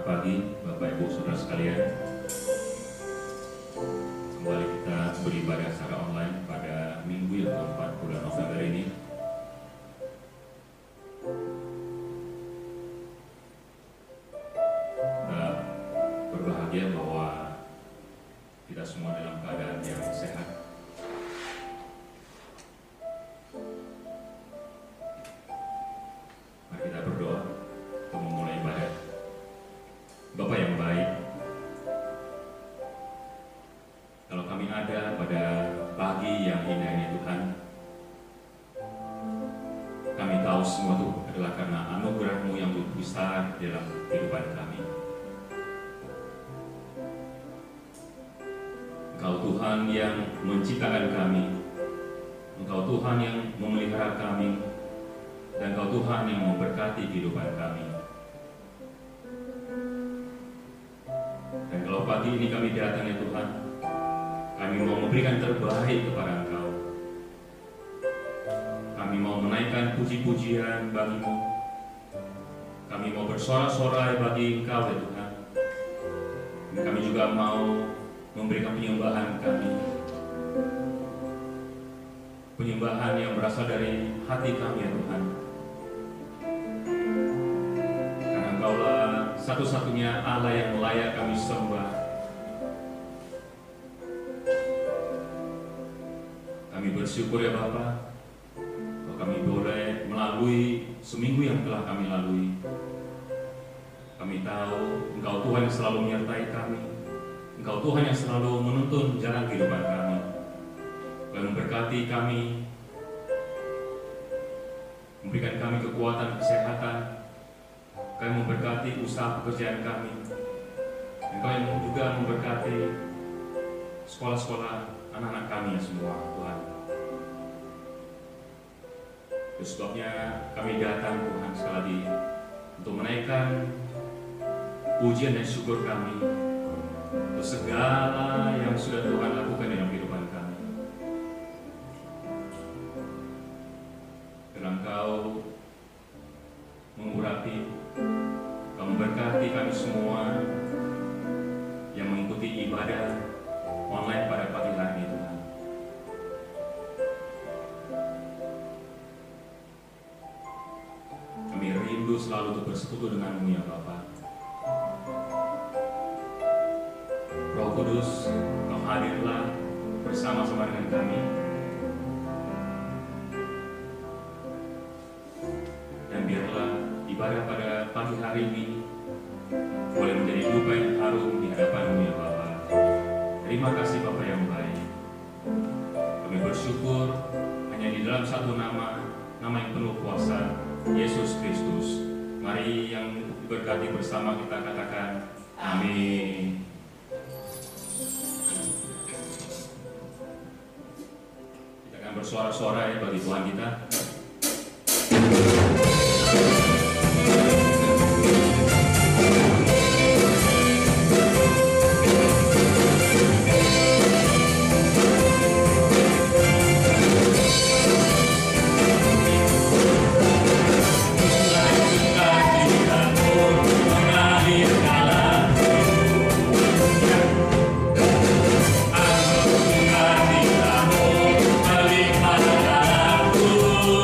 pagi, Bapak Ibu Saudara sekalian. Kembali kita beribadah secara online pada minggu yang keempat bulan November ini. Kita berbahagia bahwa kita semua dalam keadaan yang sehat. Mari kita berdoa untuk memulai ibadah. Bapa yang baik, kalau kami ada pada pagi yang indah ini Tuhan, kami tahu semua itu adalah karena anugerah-Mu yang begitu besar dalam kehidupan kami. Engkau Tuhan yang menciptakan kami, Engkau Tuhan yang memelihara kami, dan Engkau Tuhan yang memberkati kehidupan kami. Dan kalau pagi ini kami datang ya Tuhan, kami mau memberikan terbaik kepada Engkau. Kami mau menaikkan puji-pujian bagi-Mu. Kami mau bersorak-sorai bagi Engkau ya Tuhan. Dan kami juga mau memberikan penyembahan kami. Penyembahan yang berasal dari hati kami ya Tuhan. Karena Engkaulah satu-satunya Allah yang layak kami sembah. Kami bersyukur ya Bapa, bahwa kami boleh melalui seminggu yang telah kami lalui. Kami tahu Engkau Tuhan yang selalu menyertai kami, Engkau Tuhan yang selalu menuntun jalan kehidupan kami, dan memberkati kami, memberikan kami kekuatan, kesehatan. Kami memberkati usaha pekerjaan kami. Engkau yang juga memberkati sekolah-sekolah anak-anak kami semua, Tuhan. Itu sebabnya kami datang Tuhan sekali lagi untuk menaikkan pujian dan syukur kami untuk segala yang sudah Tuhan lakukan dalam kehidupan kami. Dan Engkau mengurapi, Engkau memberkati kami semua yang mengikuti ibadah online pada pagi hari ini Tuhan. Kami rindu selalu untuk bersekutu dengan-Mu ya Bapa. Roh Kudus, Engkau hadirlah bersama-sama dengan kami. Dan biarlah ibadah pada pagi hari ini boleh menjadi duka yang harum di hadapan-Mu ya Bapa. Terima kasih Bapa yang baik. Kami bersyukur hanya di dalam satu nama yang penuh kuasa, Yesus Kristus. Mari yang diberkati bersama kita katakan amin. Kita akan bersorak-sorai bagi Tuhan kita. Aku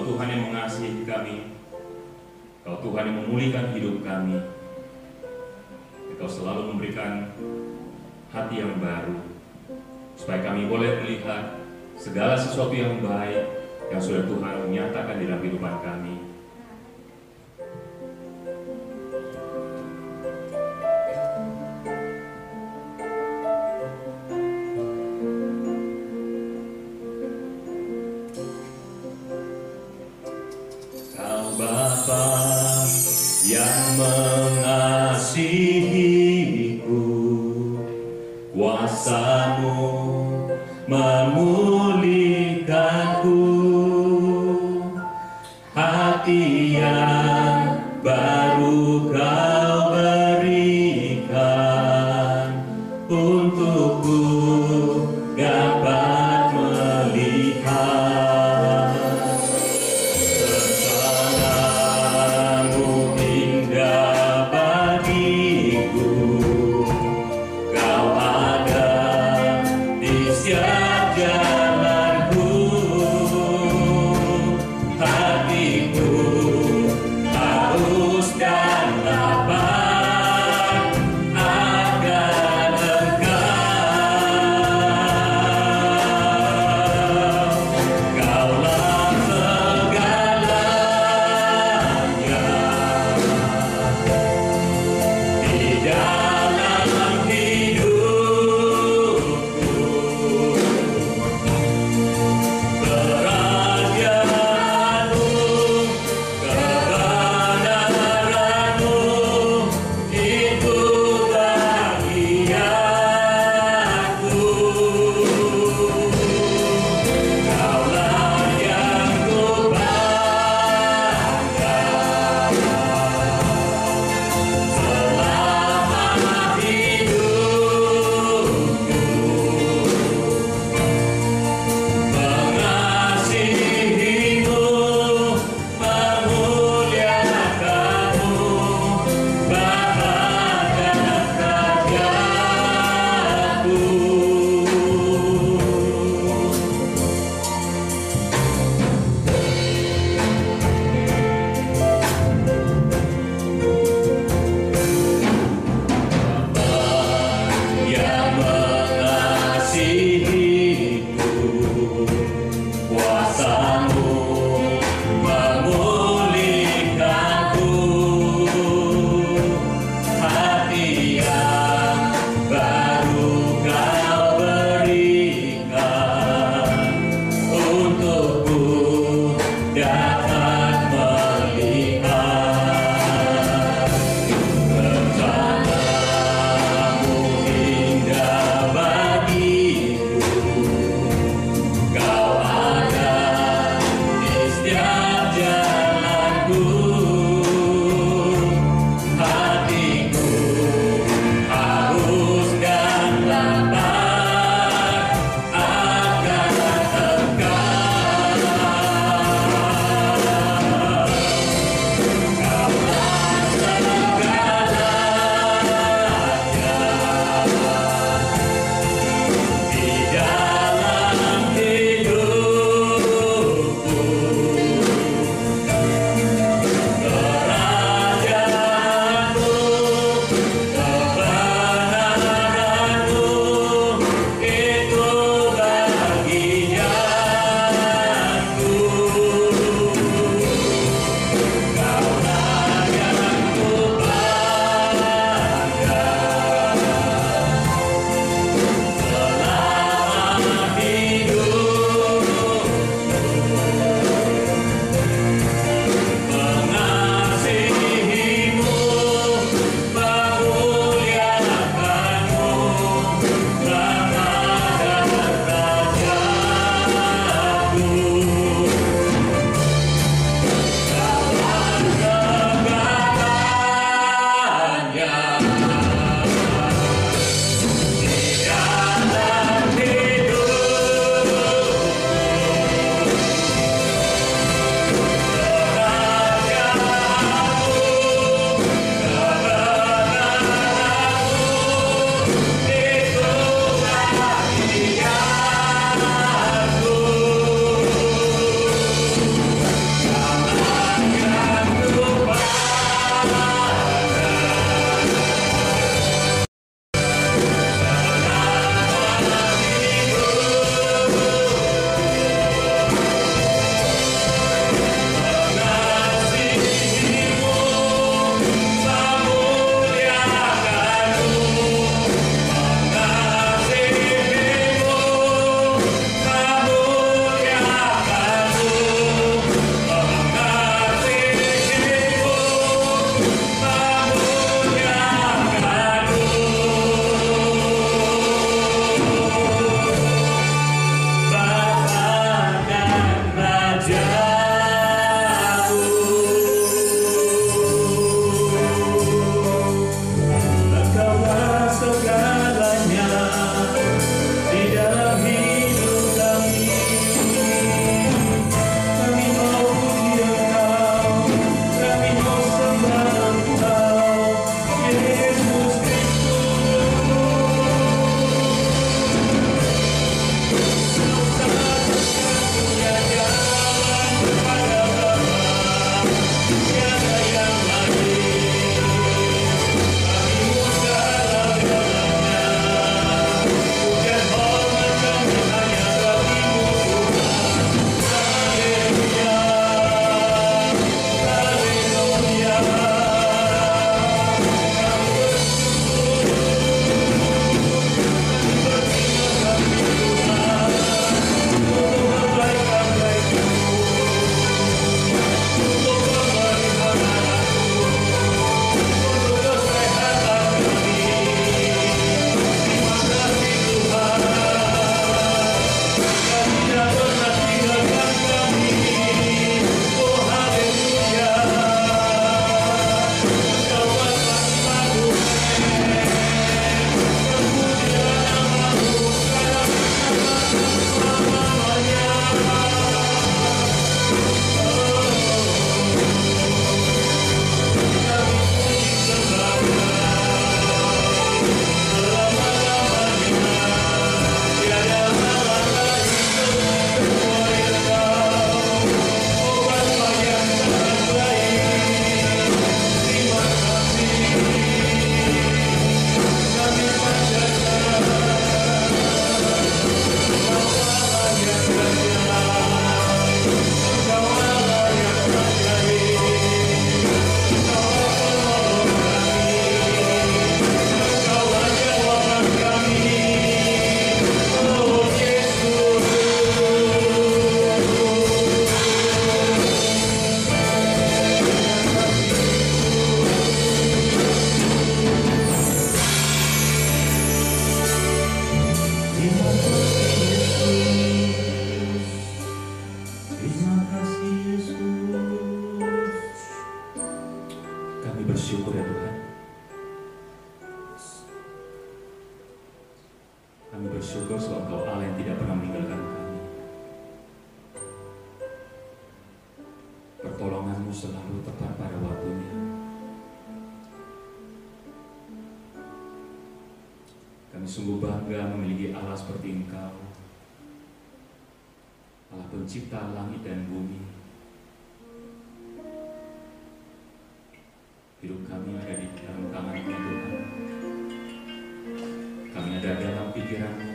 Tuhan yang mengasihi kami, Kau Tuhan yang memulihkan hidup kami. Engkau selalu memberikan hati yang baru, supaya kami boleh melihat segala sesuatu yang baik yang sudah Tuhan menyatakan di dalam kehidupan kami. Kau Bapa yang mengasihiku, kuasa-Mu memulihkanku, hati yang baru Kau berikan untukku dapat melihat rencana-Mu indah bagiku. Kau ada di setiap jalanku, hatiku haus dan lapar akan Engkau. Kamu selalu tepat pada waktunya. Kami sungguh bangga memiliki Allah seperti Engkau, Allah pencipta langit dan bumi. Hidup kami ada di dalam tangan-Mu Tuhan. Kami ada dalam pikiran-Mu.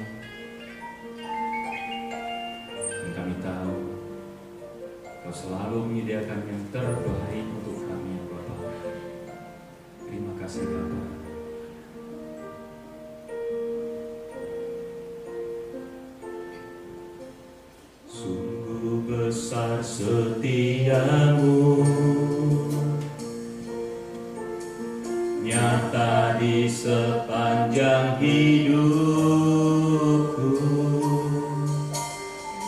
Dan kami tahu Kau selalu menyediakan yang terbaik untuk kami, ya Bapa. Terima kasih Bapa. Sungguh besar setiamu, nyata di sepanjang hidupku.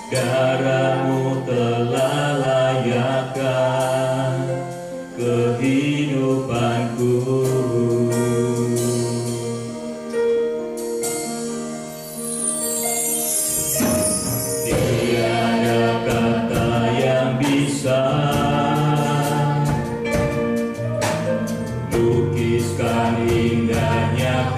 Darah-Mu telah layakkan kehidupanku. Tiada kata yang bisa lukiskan indahnya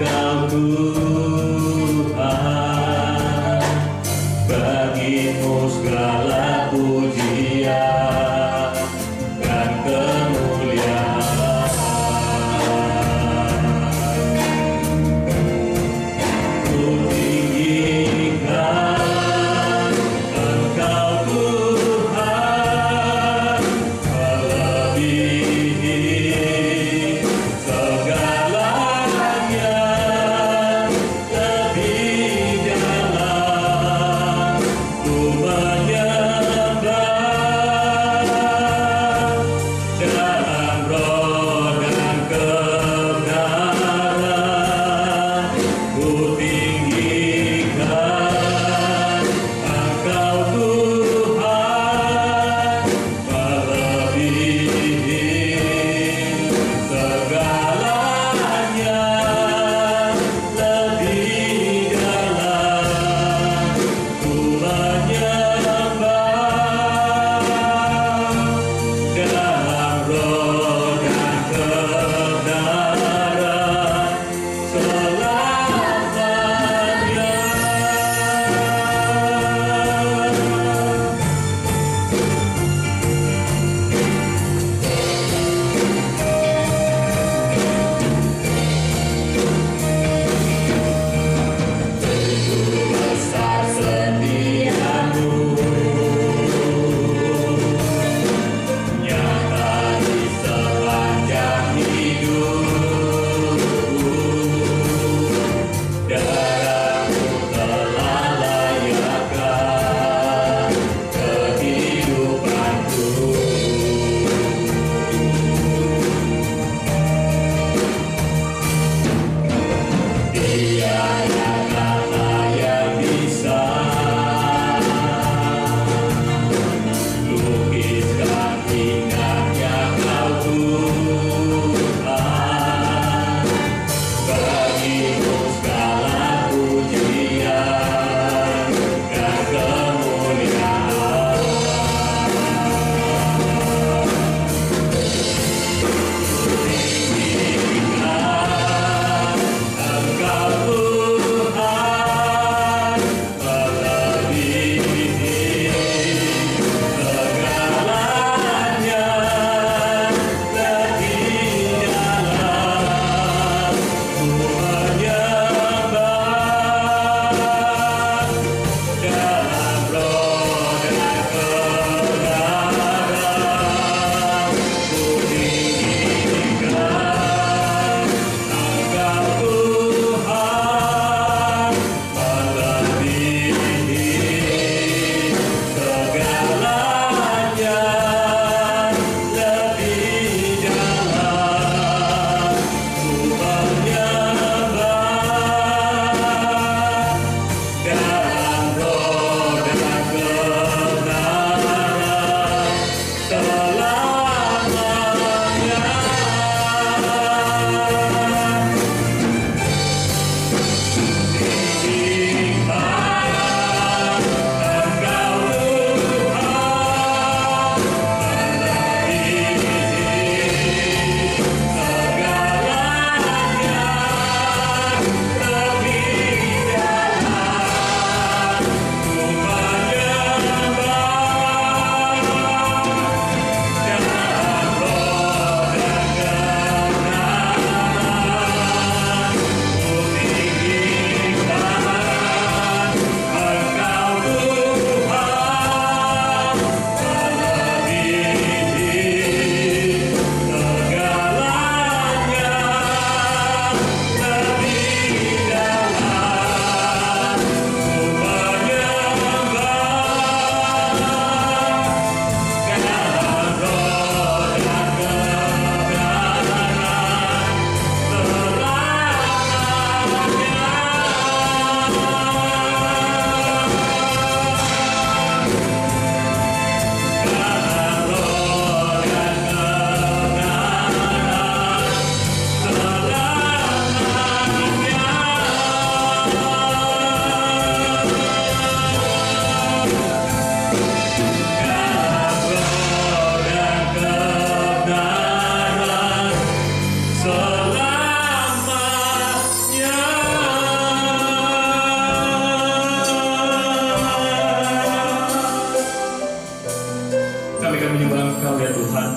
kami akan menyembah Engkau ya Tuhan,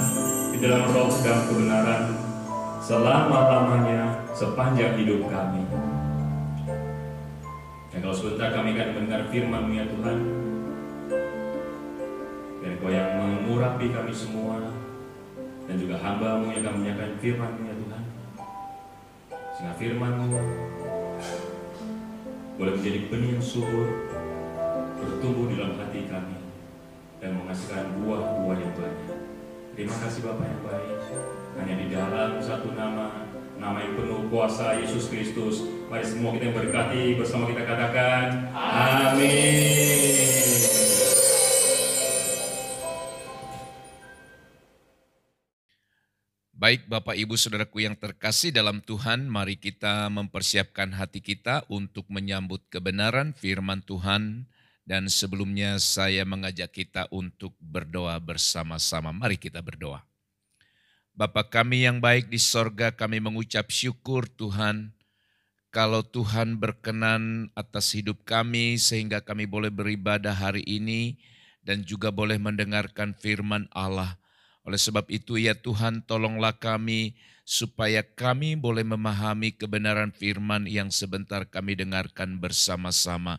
di dalam roh dan kebenaran, selama-lamanya, sepanjang hidup kami. Dan kalau sebentar kami akan mendengar firman-Mu ya Tuhan, dan Engkau yang mengurapi kami semua, dan juga hamba-Mu yang akan menyampaikan firman-Mu ya Tuhan, sehingga firman-Mu boleh menjadi benih yang subur, bertumbuh di dalam hati kami, dan menghasilkan buah-buah yang banyak. Terima kasih Bapa yang baik, hanya di dalam satu nama yang penuh kuasa, Yesus Kristus. Mari semua kita yang berkati bersama kita katakan, amin. Baik Bapak Ibu Saudaraku yang terkasih dalam Tuhan, mari kita mempersiapkan hati kita untuk menyambut kebenaran firman Tuhan. Dan sebelumnya saya mengajak kita untuk berdoa bersama-sama. Mari kita berdoa. Bapa kami yang baik di sorga, kami mengucap syukur Tuhan, kalau Tuhan berkenan atas hidup kami sehingga kami boleh beribadah hari ini dan juga boleh mendengarkan firman Allah. Oleh sebab itu ya Tuhan, tolonglah kami supaya kami boleh memahami kebenaran firman yang sebentar kami dengarkan bersama-sama.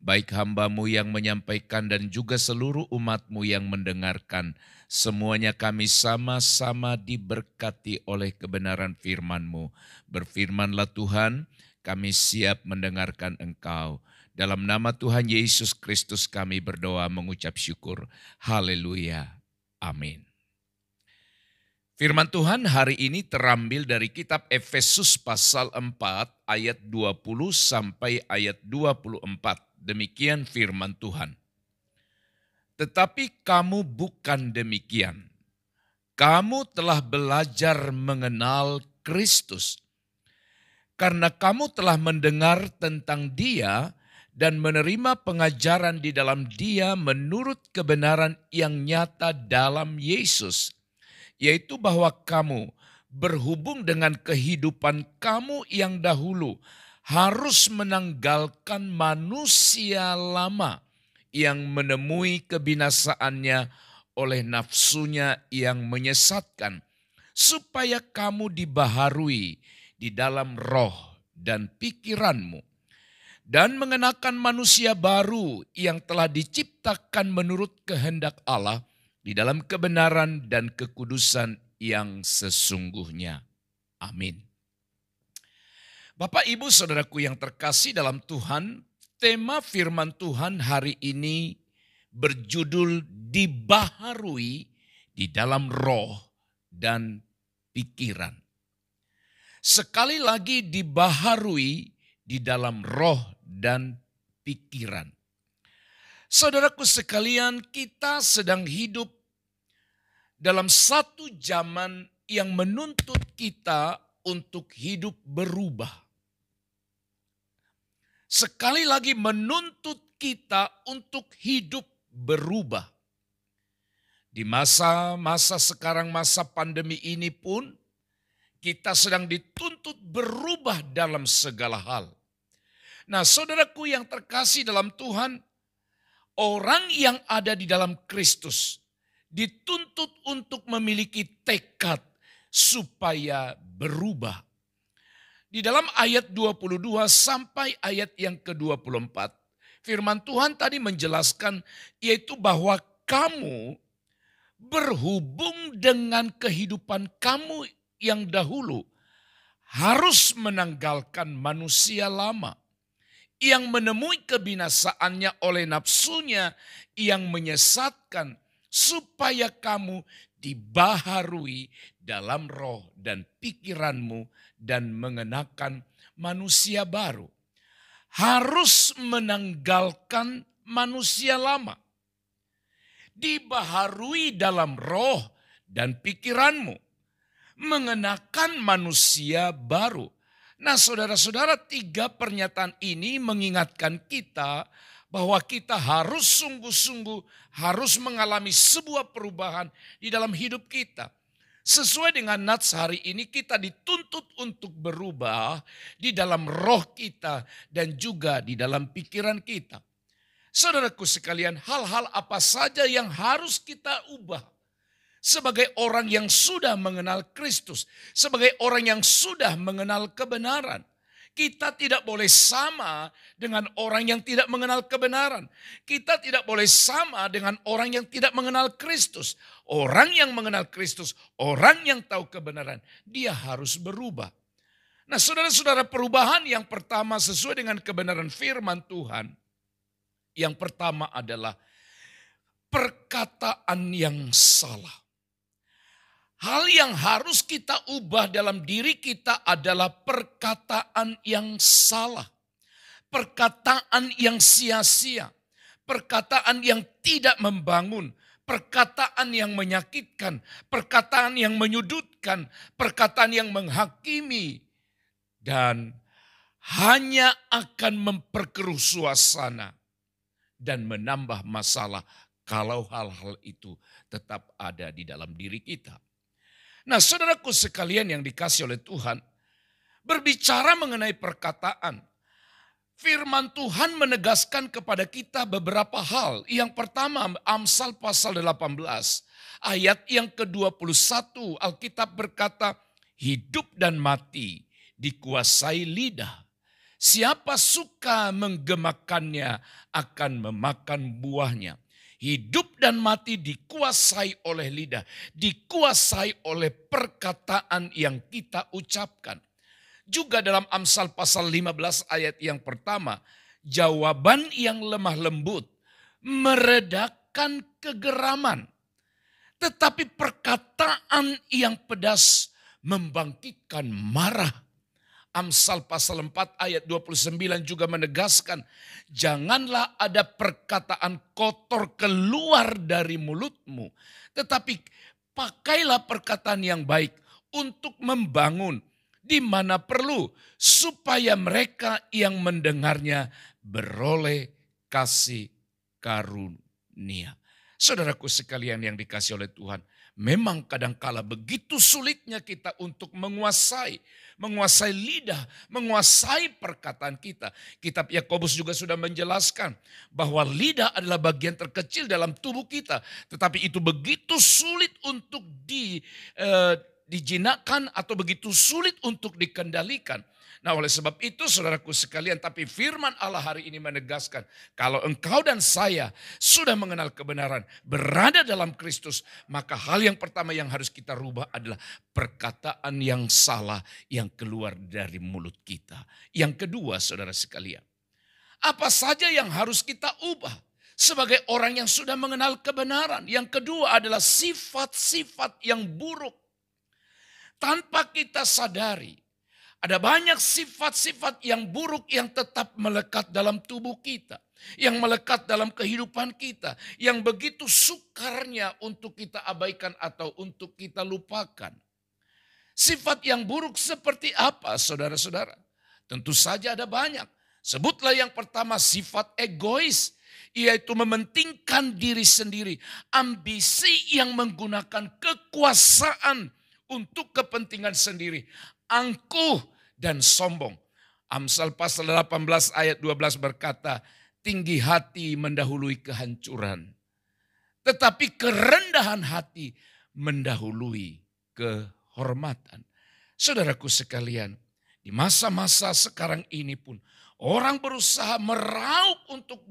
Baik hamba-Mu yang menyampaikan dan juga seluruh umat-Mu yang mendengarkan. Semuanya kami sama-sama diberkati oleh kebenaran firman-Mu. Berfirmanlah Tuhan, kami siap mendengarkan Engkau. Dalam nama Tuhan Yesus Kristus kami berdoa mengucap syukur. Haleluya. Amin. Firman Tuhan hari ini terambil dari kitab Efesus pasal 4 ayat 20 sampai ayat 24. Demikian firman Tuhan. Tetapi kamu bukan demikian. Kamu telah belajar mengenal Kristus. Karena kamu telah mendengar tentang Dia dan menerima pengajaran di dalam Dia menurut kebenaran yang nyata dalam Yesus. Yaitu bahwa kamu berhubung dengan kehidupan kamu yang dahulu harus menanggalkan manusia lama yang menemui kebinasaannya oleh nafsunya yang menyesatkan, supaya kamu dibaharui di dalam roh dan pikiranmu, dan mengenakan manusia baru yang telah diciptakan menurut kehendak Allah di dalam kebenaran dan kekudusan yang sesungguhnya. Amin. Bapak, Ibu, Saudaraku yang terkasih dalam Tuhan, tema firman Tuhan hari ini berjudul dibaharui di dalam roh dan pikiran. Sekali lagi dibaharui di dalam roh dan pikiran. Saudaraku sekalian, kita sedang hidup dalam satu zaman yang menuntut kita untuk hidup berubah. Sekali lagi menuntut kita untuk hidup berubah. Di masa-masa sekarang, masa pandemi ini pun, kita sedang dituntut berubah dalam segala hal. Nah, saudaraku yang terkasih dalam Tuhan, orang yang ada di dalam Kristus dituntut untuk memiliki tekad supaya berubah. Di dalam ayat 22 sampai ayat yang ke-24, firman Tuhan tadi menjelaskan yaitu bahwa kamu berhubung dengan kehidupan kamu yang dahulu harus menanggalkan manusia lama yang menemui kebinasaannya oleh nafsunya yang menyesatkan, supaya kamu dibaharui dalam roh dan pikiranmu dan mengenakan manusia baru. Harus menanggalkan manusia lama. Dibaharui dalam roh dan pikiranmu. Mengenakan manusia baru. Nah, saudara-saudara, 3 pernyataan ini mengingatkan kita bahwa kita harus sungguh-sungguh harus mengalami sebuah perubahan di dalam hidup kita. Sesuai dengan nats hari ini, kita dituntut untuk berubah di dalam roh kita dan juga di dalam pikiran kita. Saudaraku sekalian, hal-hal apa saja yang harus kita ubah sebagai orang yang sudah mengenal Kristus, sebagai orang yang sudah mengenal kebenaran. Kita tidak boleh sama dengan orang yang tidak mengenal kebenaran. Kita tidak boleh sama dengan orang yang tidak mengenal Kristus. Orang yang mengenal Kristus, orang yang tahu kebenaran, dia harus berubah. Nah, saudara-saudara, perubahan yang pertama sesuai dengan kebenaran firman Tuhan. Yang pertama adalah perkataan yang salah. Hal yang harus kita ubah dalam diri kita adalah perkataan yang salah. Perkataan yang sia-sia. Perkataan yang tidak membangun. Perkataan yang menyakitkan. Perkataan yang menyudutkan. Perkataan yang menghakimi. Dan hanya akan memperkeruh suasana. Dan menambah masalah kalau hal-hal itu tetap ada di dalam diri kita. Nah, saudaraku sekalian yang dikasih oleh Tuhan, berbicara mengenai perkataan, firman Tuhan menegaskan kepada kita beberapa hal. Yang pertama, Amsal pasal 18, ayat yang ke-21, Alkitab berkata, hidup dan mati dikuasai lidah. Siapa suka menggemakannya akan memakan buahnya. Hidup dan mati dikuasai oleh lidah, dikuasai oleh perkataan yang kita ucapkan. Juga dalam Amsal pasal 15 ayat yang pertama, jawaban yang lemah lembut meredakan kegeraman. Tetapi perkataan yang pedas membangkitkan marah. Amsal pasal 4 ayat 29 juga menegaskan, janganlah ada perkataan kotor keluar dari mulutmu, tetapi pakailah perkataan yang baik untuk membangun di mana perlu, supaya mereka yang mendengarnya beroleh kasih karunia. Saudaraku sekalian yang dikasih oleh Tuhan, memang kadangkala begitu sulitnya kita untuk menguasai lidah, menguasai perkataan kita. Kitab Yakobus juga sudah menjelaskan bahwa lidah adalah bagian terkecil dalam tubuh kita. Tetapi itu begitu sulit untuk dijinakkan atau begitu sulit untuk dikendalikan. Nah, oleh sebab itu saudaraku sekalian, tapi firman Allah hari ini menegaskan, kalau engkau dan saya sudah mengenal kebenaran, berada dalam Kristus, maka hal yang pertama yang harus kita rubah adalah perkataan yang salah yang keluar dari mulut kita. Yang kedua, saudara sekalian, apa saja yang harus kita ubah sebagai orang yang sudah mengenal kebenaran? Yang kedua adalah sifat-sifat yang buruk. Tanpa kita sadari, ada banyak sifat-sifat yang buruk yang tetap melekat dalam tubuh kita. Yang melekat dalam kehidupan kita. Yang begitu sukarnya untuk kita abaikan atau untuk kita lupakan. Sifat yang buruk seperti apa, saudara-saudara? Tentu saja ada banyak. Sebutlah yang pertama, sifat egois. Yaitu mementingkan diri sendiri. Ambisi yang menggunakan kekuasaan untuk kepentingan sendiri. Angkuh dan sombong. Amsal pasal 18 ayat 12 berkata, tinggi hati mendahului kehancuran, tetapi kerendahan hati mendahului kehormatan. Saudaraku sekalian, di masa-masa sekarang ini pun orang berusaha meraup untuk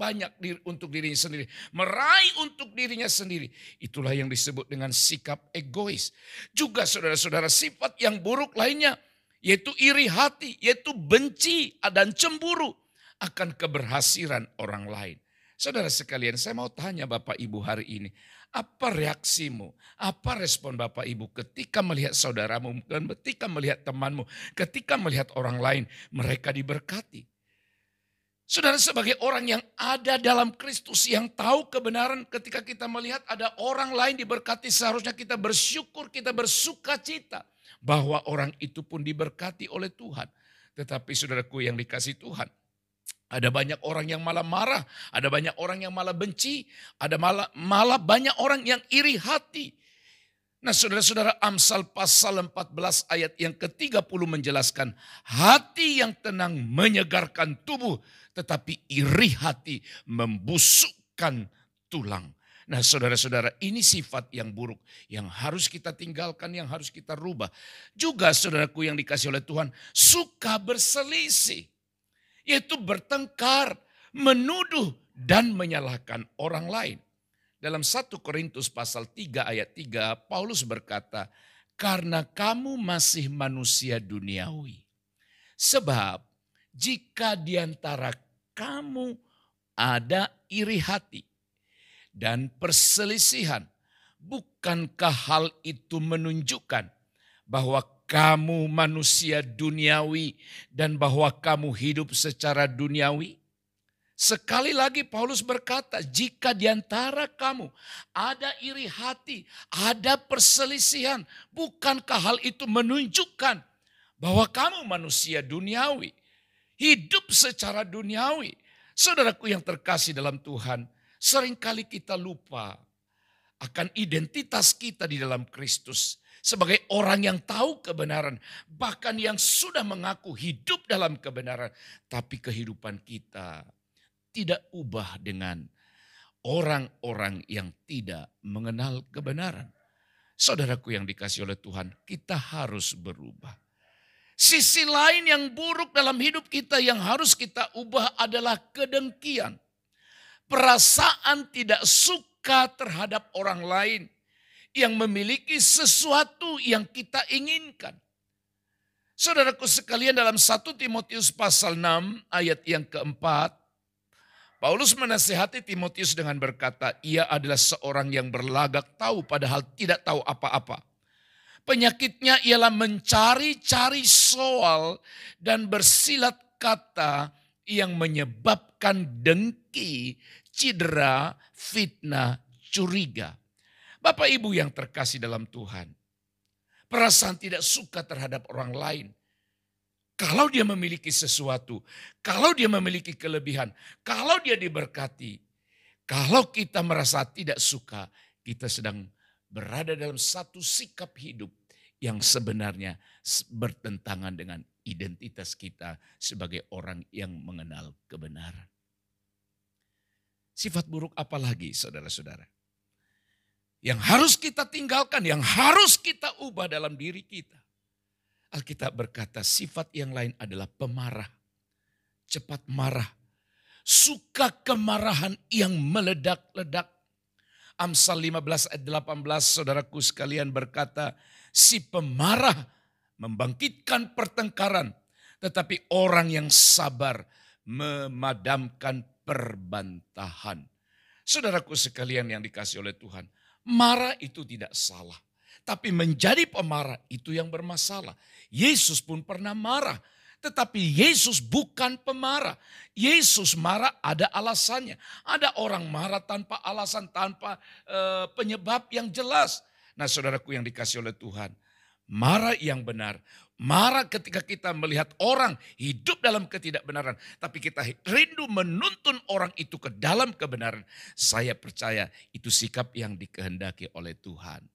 untuk dirinya sendiri, meraih untuk dirinya sendiri. Itulah yang disebut dengan sikap egois. Juga saudara-saudara, sifat yang buruk lainnya yaitu iri hati, yaitu benci dan cemburu akan keberhasilan orang lain. Saudara sekalian, saya mau tanya Bapak Ibu hari ini, apa reaksimu, apa respon Bapak Ibu ketika melihat saudaramu, dan ketika melihat temanmu, ketika melihat orang lain, mereka diberkati. Saudara, sebagai orang yang ada dalam Kristus, yang tahu kebenaran, ketika kita melihat ada orang lain diberkati, seharusnya kita bersyukur, kita bersuka cita bahwa orang itu pun diberkati oleh Tuhan. Tetapi saudaraku yang dikasih Tuhan, ada banyak orang yang malah marah, ada banyak orang yang malah benci, ada malah banyak orang yang iri hati. Nah, saudara-saudara, Amsal pasal 14 ayat yang ke-30 menjelaskan, hati yang tenang menyegarkan tubuh, tetapi iri hati membusukkan tulang. Nah saudara-saudara, ini sifat yang buruk yang harus kita tinggalkan, yang harus kita rubah. Juga saudaraku yang dikasih oleh Tuhan, suka berselisih, yaitu bertengkar, menuduh dan menyalahkan orang lain. Dalam 1 Korintus pasal 3 ayat 3, Paulus berkata, karena kamu masih manusia duniawi. Sebab jika di antara kamu ada iri hati dan perselisihan, bukankah hal itu menunjukkan bahwa kamu manusia duniawi dan bahwa kamu hidup secara duniawi? Sekali lagi Paulus berkata, jika di antara kamu ada iri hati, ada perselisihan, bukankah hal itu menunjukkan bahwa kamu manusia duniawi, hidup secara duniawi? Saudaraku yang terkasih dalam Tuhan, seringkali kita lupa akan identitas kita di dalam Kristus. Sebagai orang yang tahu kebenaran, bahkan yang sudah mengaku hidup dalam kebenaran. Tapi kehidupan kita tidak ubah dengan orang-orang yang tidak mengenal kebenaran. Saudaraku yang dikasih oleh Tuhan, kita harus berubah. Sisi lain yang buruk dalam hidup kita yang harus kita ubah adalah kedengkian. Perasaan tidak suka terhadap orang lain yang memiliki sesuatu yang kita inginkan. Saudaraku sekalian, dalam 1 Timotius pasal 6 ayat yang keempat, Paulus menasihati Timotius dengan berkata, ia adalah seorang yang berlagak tahu padahal tidak tahu apa-apa. Penyakitnya ialah mencari-cari soal dan bersilat kata yang menyebabkan dengki, cedera, fitnah, curiga. Bapak Ibu yang terkasih dalam Tuhan, perasaan tidak suka terhadap orang lain. Kalau dia memiliki sesuatu, kalau dia memiliki kelebihan, kalau dia diberkati, kalau kita merasa tidak suka, kita sedang berada dalam satu sikap hidup yang sebenarnya bertentangan dengan identitas kita sebagai orang yang mengenal kebenaran. Sifat buruk apa lagi saudara-saudara? Yang harus kita tinggalkan, yang harus kita ubah dalam diri kita. Alkitab berkata sifat yang lain adalah pemarah, cepat marah, suka kemarahan yang meledak-ledak. Amsal 15 ayat 18 saudaraku sekalian berkata, si pemarah membangkitkan pertengkaran, tetapi orang yang sabar memadamkan perbantahan. Saudaraku sekalian yang dikasih oleh Tuhan, marah itu tidak salah. Tapi menjadi pemarah itu yang bermasalah. Yesus pun pernah marah. Tetapi Yesus bukan pemarah. Yesus marah ada alasannya. Ada orang marah tanpa alasan, tanpa penyebab yang jelas. Nah saudaraku yang dikasih oleh Tuhan. Marah yang benar. Marah ketika kita melihat orang hidup dalam ketidakbenaran. Tapi kita rindu menuntun orang itu ke dalam kebenaran. Saya percaya itu sikap yang dikehendaki oleh Tuhan.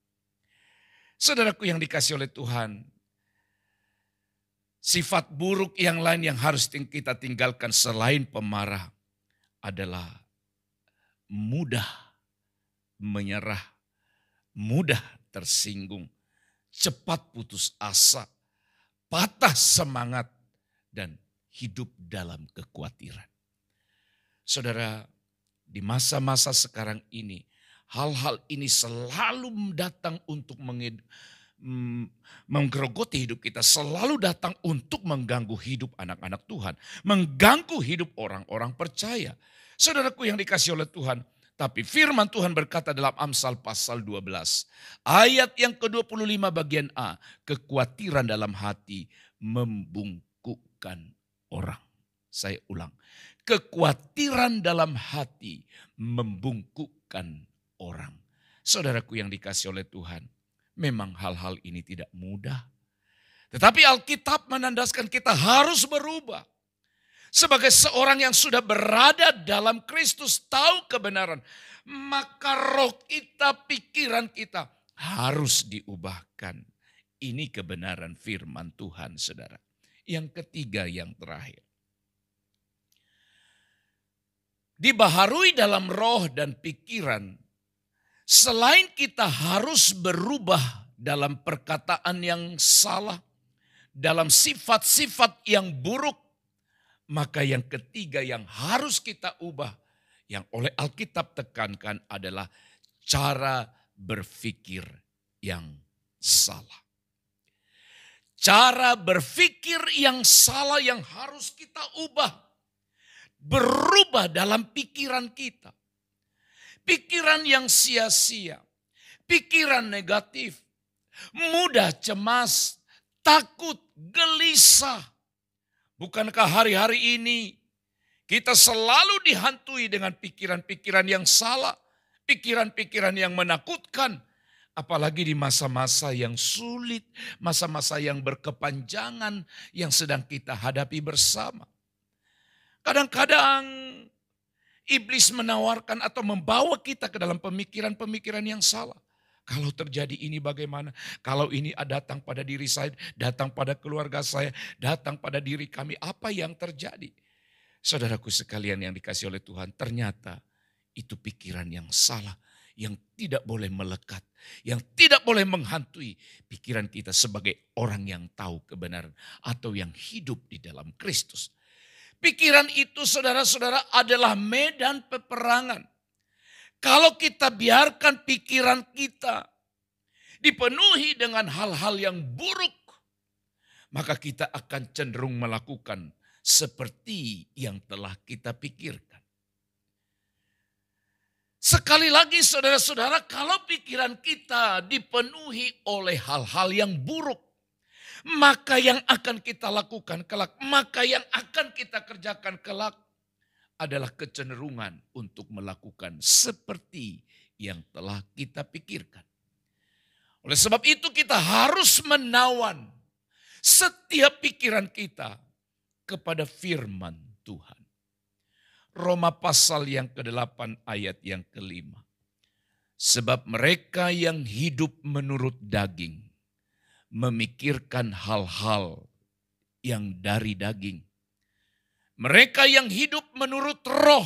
Saudaraku yang dikasih oleh Tuhan, sifat buruk yang lain yang harus kita tinggalkan selain pemarah adalah mudah menyerah, mudah tersinggung, cepat putus asa, patah semangat, dan hidup dalam kekhawatiran. Saudara, di masa-masa sekarang ini, hal-hal ini selalu datang untuk menggerogoti hidup kita. Selalu datang untuk mengganggu hidup anak-anak Tuhan. Mengganggu hidup orang-orang percaya. Saudaraku yang dikasih oleh Tuhan. Tapi firman Tuhan berkata dalam Amsal pasal 12. Ayat yang ke-25 bagian A. Kekhawatiran dalam hati membungkukkan orang. Saya ulang. Kekhawatiran dalam hati membungkukkan orang. Saudaraku yang dikasih oleh Tuhan, memang hal-hal ini tidak mudah. Tetapi Alkitab menandaskan kita harus berubah. Sebagai seorang yang sudah berada dalam Kristus, tahu kebenaran, maka roh kita, pikiran kita harus diubahkan. Ini kebenaran firman Tuhan, saudara. Yang ketiga, yang terakhir. Dibaharui dalam roh dan pikiran Selain kita harus berubah dalam perkataan yang salah, dalam sifat-sifat yang buruk, maka yang ketiga yang harus kita ubah, yang oleh Alkitab tekankan adalah cara berpikir yang salah. Cara berpikir yang salah yang harus kita ubah. Berubah dalam pikiran kita. Pikiran yang sia-sia. Pikiran negatif. Mudah cemas. Takut, gelisah. Bukankah hari-hari ini kita selalu dihantui dengan pikiran-pikiran yang salah. Pikiran-pikiran yang menakutkan. Apalagi di masa-masa yang sulit, masa-masa yang berkepanjangan yang sedang kita hadapi bersama. Kadang-kadang iblis menawarkan atau membawa kita ke dalam pemikiran-pemikiran yang salah. Kalau terjadi ini bagaimana? Kalau ini datang pada diri saya, datang pada keluarga saya, datang pada diri kami, apa yang terjadi? Saudaraku sekalian yang dikasih oleh Tuhan, ternyata itu pikiran yang salah. Yang tidak boleh melekat, yang tidak boleh menghantui pikiran kita sebagai orang yang tahu kebenaran atau yang hidup di dalam Kristus. Pikiran itu saudara-saudara adalah medan peperangan. Kalau kita biarkan pikiran kita dipenuhi dengan hal-hal yang buruk, maka kita akan cenderung melakukan seperti yang telah kita pikirkan. Sekali lagi saudara-saudara, kalau pikiran kita dipenuhi oleh hal-hal yang buruk, maka yang akan kita lakukan kelak, maka yang akan kita kerjakan kelak adalah kecenderungan untuk melakukan seperti yang telah kita pikirkan. Oleh sebab itu kita harus menawan setiap pikiran kita kepada firman Tuhan. Roma pasal yang ke-8 ayat yang ke-5. Sebab mereka yang hidup menurut daging memikirkan hal-hal yang dari daging. Mereka yang hidup menurut roh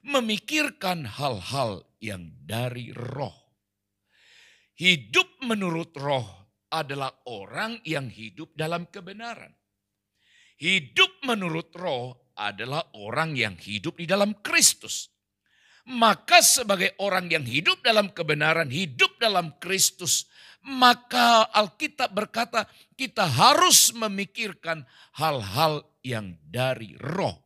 memikirkan hal-hal yang dari roh. Hidup menurut roh adalah orang yang hidup dalam kebenaran. Hidup menurut roh adalah orang yang hidup di dalam Kristus. Maka sebagai orang yang hidup dalam kebenaran, hidup dalam Kristus, maka Alkitab berkata kita harus memikirkan hal-hal yang dari roh.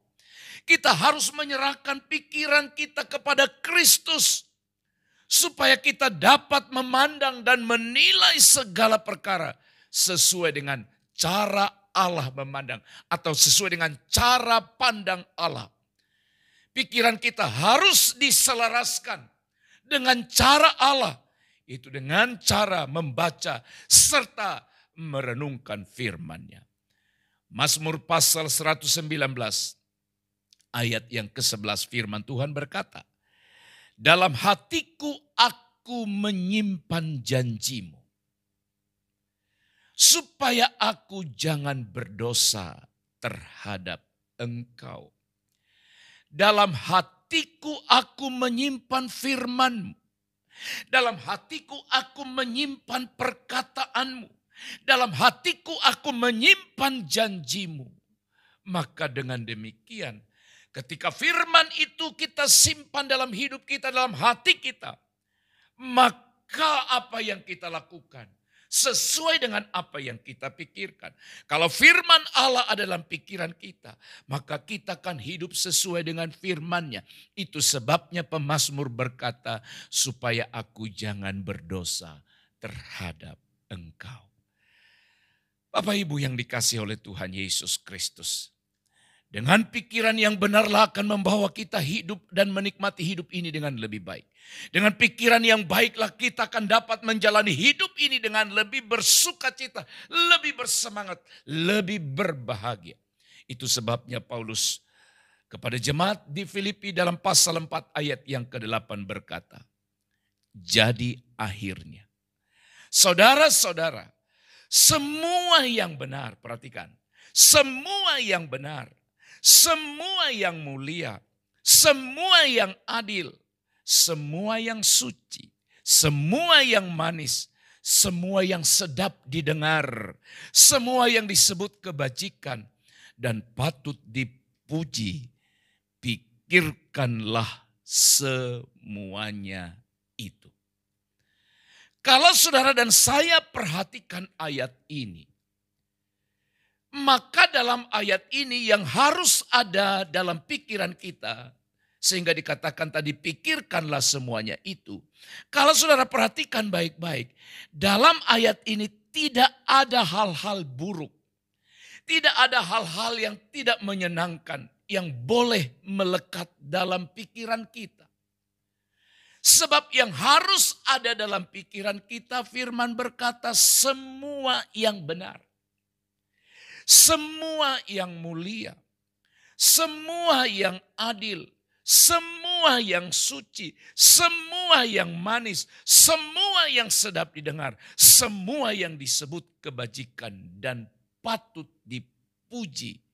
Kita harus menyerahkan pikiran kita kepada Kristus supaya kita dapat memandang dan menilai segala perkara sesuai dengan cara Allah memandang atau sesuai dengan cara pandang Allah. Pikiran kita harus diselaraskan dengan cara Allah. Itu dengan cara membaca serta merenungkan firman-Nya. Mazmur pasal 119 ayat yang ke-11 firman Tuhan berkata, dalam hatiku aku menyimpan janji-Mu, supaya aku jangan berdosa terhadap Engkau. Dalam hatiku aku menyimpan firman-Mu. Dalam hatiku aku menyimpan perkataan-Mu. Dalam hatiku aku menyimpan janji-Mu. Maka dengan demikian, ketika firman itu kita simpan dalam hidup kita, dalam hati kita, maka apa yang kita lakukan sesuai dengan apa yang kita pikirkan. Kalau firman Allah ada dalam pikiran kita, maka kita akan hidup sesuai dengan firman-Nya. Itu sebabnya pemazmur berkata, supaya aku jangan berdosa terhadap Engkau. Bapak Ibu yang dikasihi oleh Tuhan Yesus Kristus, dengan pikiran yang benarlah akan membawa kita hidup dan menikmati hidup ini dengan lebih baik. Dengan pikiran yang baiklah kita akan dapat menjalani hidup ini dengan lebih bersukacita, lebih bersemangat, lebih berbahagia. Itu sebabnya Paulus kepada jemaat di Filipi dalam pasal 4 ayat yang ke-8 berkata, jadi akhirnya, saudara-saudara, semua yang benar, perhatikan, semua yang benar, semua yang mulia, semua yang adil, semua yang suci, semua yang manis, semua yang sedap didengar, semua yang disebut kebajikan dan patut dipuji, pikirkanlah semuanya itu. Kalau saudara dan saya perhatikan ayat ini, maka dalam ayat ini yang harus ada dalam pikiran kita, sehingga dikatakan tadi pikirkanlah semuanya itu. Kalau saudara perhatikan baik-baik, dalam ayat ini tidak ada hal-hal buruk. Tidak ada hal-hal yang tidak menyenangkan yang boleh melekat dalam pikiran kita. Sebab yang harus ada dalam pikiran kita, firman berkata semua yang benar. Semua yang mulia. Semua yang adil. Semua yang suci. Semua yang manis. Semua yang sedap didengar. Semua yang disebut kebajikan dan patut dipuji.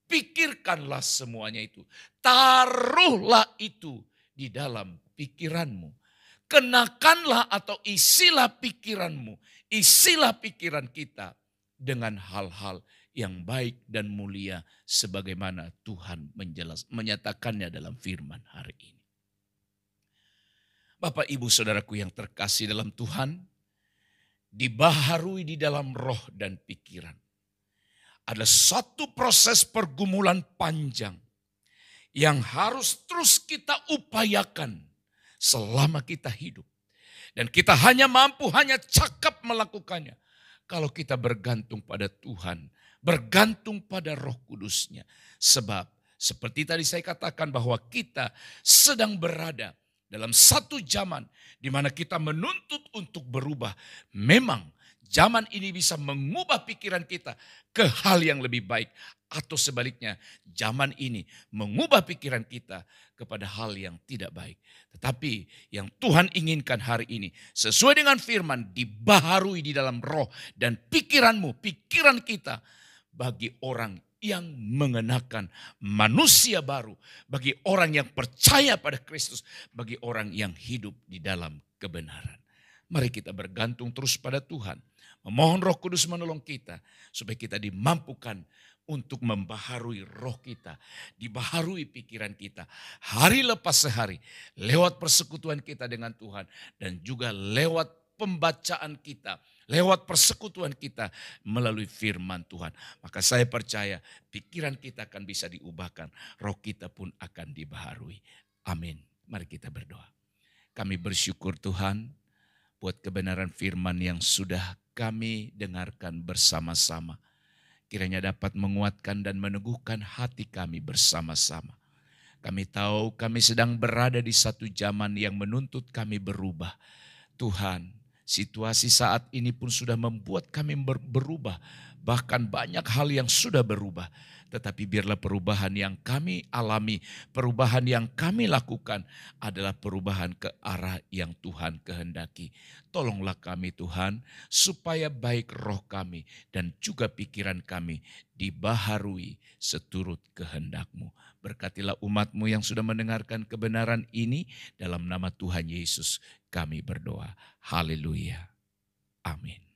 Pikirkanlah semuanya itu. Taruhlah itu di dalam pikiranmu. Kenakanlah atau isilah pikiranmu. Isilah pikiran kita dengan hal-hal yang baik dan mulia sebagaimana Tuhan menyatakannya dalam firman hari ini. Bapak, Ibu, Saudaraku yang terkasih dalam Tuhan, dibaharui di dalam roh dan pikiran. Ada satu proses pergumulan panjang yang harus terus kita upayakan selama kita hidup. Dan kita hanya cakap melakukannya kalau kita bergantung pada Tuhan, bergantung pada Roh Kudus-Nya. Sebab seperti tadi saya katakan bahwa kita sedang berada dalam satu zaman di mana kita menuntut untuk berubah. Memang zaman ini bisa mengubah pikiran kita ke hal yang lebih baik. Atau sebaliknya, zaman ini mengubah pikiran kita kepada hal yang tidak baik. Tetapi yang Tuhan inginkan hari ini, sesuai dengan firman, dibaharui di dalam roh dan pikiranmu, pikiran kita, bagi orang yang mengenakan manusia baru, bagi orang yang percaya pada Kristus, bagi orang yang hidup di dalam kebenaran. Mari kita bergantung terus pada Tuhan, memohon Roh Kudus menolong kita, supaya kita dimampukan untuk membaharui roh kita, dibaharui pikiran kita hari lepas sehari lewat persekutuan kita dengan Tuhan dan juga lewat pembacaan kita, lewat persekutuan kita melalui firman Tuhan. Maka saya percaya pikiran kita akan bisa diubahkan, roh kita pun akan dibaharui. Amin. Mari kita berdoa. Kami bersyukur Tuhan buat kebenaran firman yang sudah kami dengarkan bersama-sama. Kiranya dapat menguatkan dan meneguhkan hati kami bersama-sama. Kami tahu kami sedang berada di satu zaman yang menuntut kami berubah. Tuhan, situasi saat ini pun sudah membuat kami berubah. Bahkan banyak hal yang sudah berubah. Tetapi biarlah perubahan yang kami alami, perubahan yang kami lakukan adalah perubahan ke arah yang Tuhan kehendaki. Tolonglah kami Tuhan, supaya baik roh kami dan juga pikiran kami dibaharui seturut kehendak-Mu. Berkatilah umat-Mu yang sudah mendengarkan kebenaran ini, dalam nama Tuhan Yesus kami berdoa. Haleluya. Amin.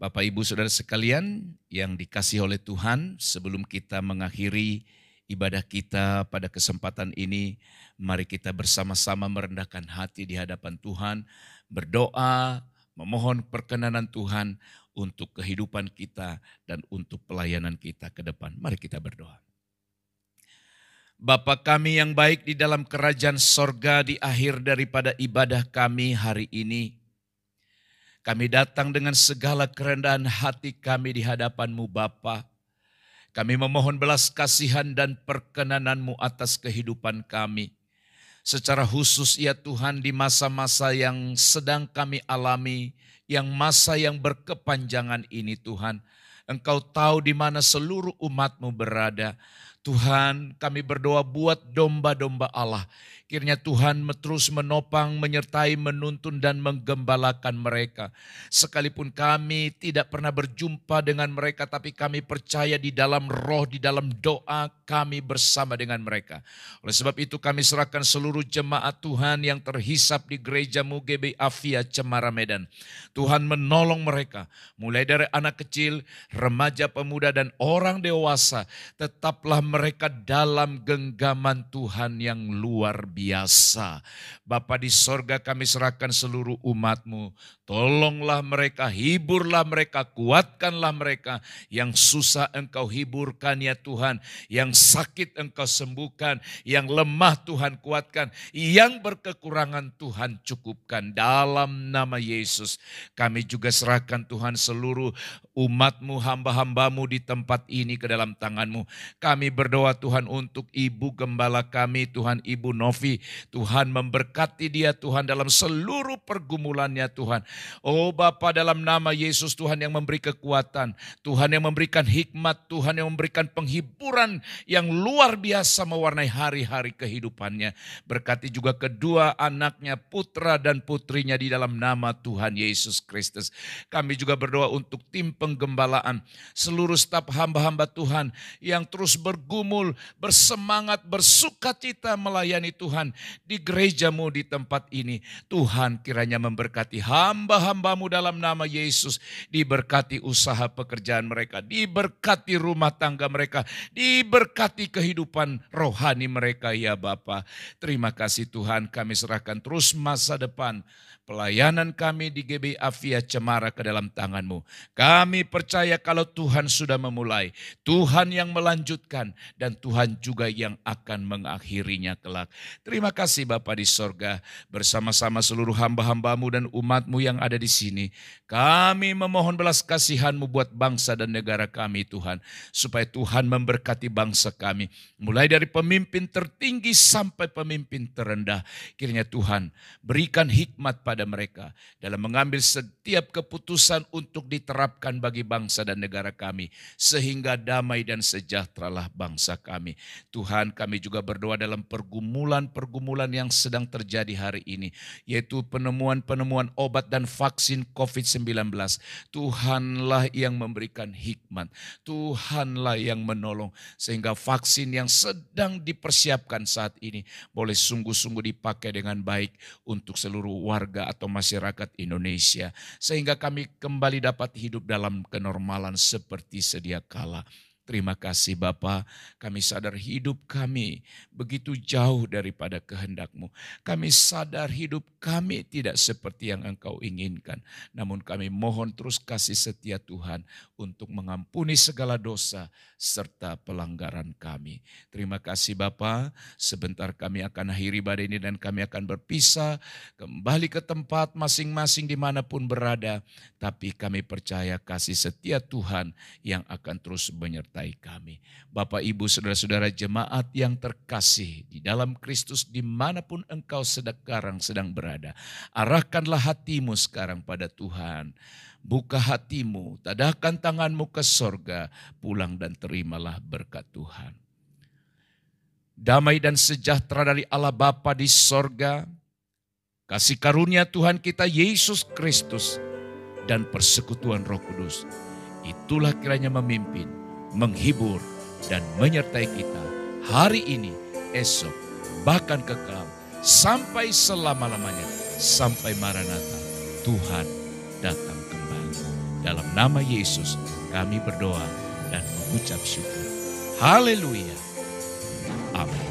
Bapak, Ibu, Saudara sekalian yang dikasihi oleh Tuhan, sebelum kita mengakhiri ibadah kita pada kesempatan ini, mari kita bersama-sama merendahkan hati di hadapan Tuhan, berdoa, memohon perkenanan Tuhan untuk kehidupan kita dan untuk pelayanan kita ke depan. Mari kita berdoa. Bapa kami yang baik di dalam kerajaan sorga, di akhir daripada ibadah kami hari ini, kami datang dengan segala kerendahan hati kami di hadapan-Mu Bapa. Kami memohon belas kasihan dan perkenanan-Mu atas kehidupan kami. Secara khusus ya Tuhan, di masa-masa yang sedang kami alami, yang masa yang berkepanjangan ini Tuhan, Engkau tahu di mana seluruh umat-Mu berada. Tuhan, kami berdoa buat domba-domba Allah. Kiranya Tuhan terus menopang, menyertai, menuntun dan menggembalakan mereka. Sekalipun kami tidak pernah berjumpa dengan mereka, tapi kami percaya di dalam roh, di dalam doa kami bersama dengan mereka. Oleh sebab itu kami serahkan seluruh jemaat Tuhan yang terhisap di gereja-Mu GBI Afia Cemara Medan. Tuhan menolong mereka, mulai dari anak kecil, remaja, pemuda dan orang dewasa. Tetaplah mereka dalam genggaman Tuhan yang luar biasa. Bapa di sorga, kami serahkan seluruh umat-Mu. Tolonglah mereka, hiburlah mereka, kuatkanlah mereka. Yang susah Engkau hiburkan ya Tuhan. Yang sakit Engkau sembuhkan. Yang lemah Tuhan kuatkan. Yang berkekurangan Tuhan cukupkan. Dalam nama Yesus kami juga serahkan Tuhan seluruh umat-Mu, hamba-hamba-Mu di tempat ini ke dalam tangan-Mu. Kami berdoa Tuhan untuk Ibu Gembala kami, Tuhan Ibu Novi. Tuhan memberkati dia Tuhan dalam seluruh pergumulannya Tuhan. Oh Bapa, dalam nama Yesus Tuhan yang memberi kekuatan, Tuhan yang memberikan hikmat, Tuhan yang memberikan penghiburan yang luar biasa mewarnai hari-hari kehidupannya. Berkati juga kedua anaknya, putra dan putrinya di dalam nama Tuhan Yesus Kristus. Kami juga berdoa untuk tim penggembalaan, seluruh staf hamba-hamba Tuhan yang terus bergumul, bersemangat, bersukacita melayani Tuhan di gereja-Mu di tempat ini. Tuhan kiranya memberkati hamba-hamba-Mu dalam nama Yesus. Diberkati usaha pekerjaan mereka, diberkati rumah tangga mereka, diberkati kehidupan rohani mereka ya Bapa. Terima kasih Tuhan, kami serahkan terus masa depan pelayanan kami di GBI Afia Cemara ke dalam tangan-Mu. Kami percaya kalau Tuhan sudah memulai, Tuhan yang melanjutkan, dan Tuhan juga yang akan mengakhirinya kelak. Terima kasih Bapa di sorga, bersama-sama seluruh hamba-hamba-Mu dan umat-Mu yang ada di sini. Kami memohon belas kasihan-Mu buat bangsa dan negara kami Tuhan, supaya Tuhan memberkati bangsa kami, mulai dari pemimpin tertinggi sampai pemimpin terendah. Kiranya Tuhan berikan hikmat pada mereka dalam mengambil setiap keputusan untuk diterapkan bagi bangsa dan negara kami, sehingga damai dan sejahteralah bangsa kami. Tuhan, kami juga berdoa dalam pergumulan-pergumulan yang sedang terjadi hari ini, yaitu penemuan-penemuan obat dan vaksin COVID-19. Tuhanlah yang memberikan hikmat, Tuhanlah yang menolong, sehingga vaksin yang sedang dipersiapkan saat ini boleh sungguh-sungguh dipakai dengan baik untuk seluruh warga atau masyarakat Indonesia, sehingga kami kembali dapat hidup dalam kenormalan seperti sedia kala. Terima kasih Bapa, kami sadar hidup kami begitu jauh daripada kehendak-Mu. Kami sadar hidup kami tidak seperti yang Engkau inginkan. Namun kami mohon terus kasih setia Tuhan untuk mengampuni segala dosa serta pelanggaran kami. Terima kasih Bapa, sebentar kami akan akhiri ibadah ini dan kami akan berpisah kembali ke tempat masing-masing dimanapun berada. Tapi kami percaya kasih setia Tuhan yang akan terus menyertai kami. Bapak, Ibu, saudara-saudara jemaat yang terkasih di dalam Kristus dimanapun engkau sekarang sedang berada, arahkanlah hatimu sekarang pada Tuhan. Buka hatimu, tadahkan tanganmu ke sorga, pulang dan terimalah berkat Tuhan. Damai dan sejahtera dari Allah Bapa di sorga, kasih karunia Tuhan kita Yesus Kristus, dan persekutuan Roh Kudus, itulah kiranya memimpin, menghibur, dan menyertai kita hari ini, esok, bahkan kekal, sampai selama-lamanya, sampai Maranatha, Tuhan datang kembali. Dalam nama Yesus kami berdoa dan mengucap syukur. Haleluya. Amin.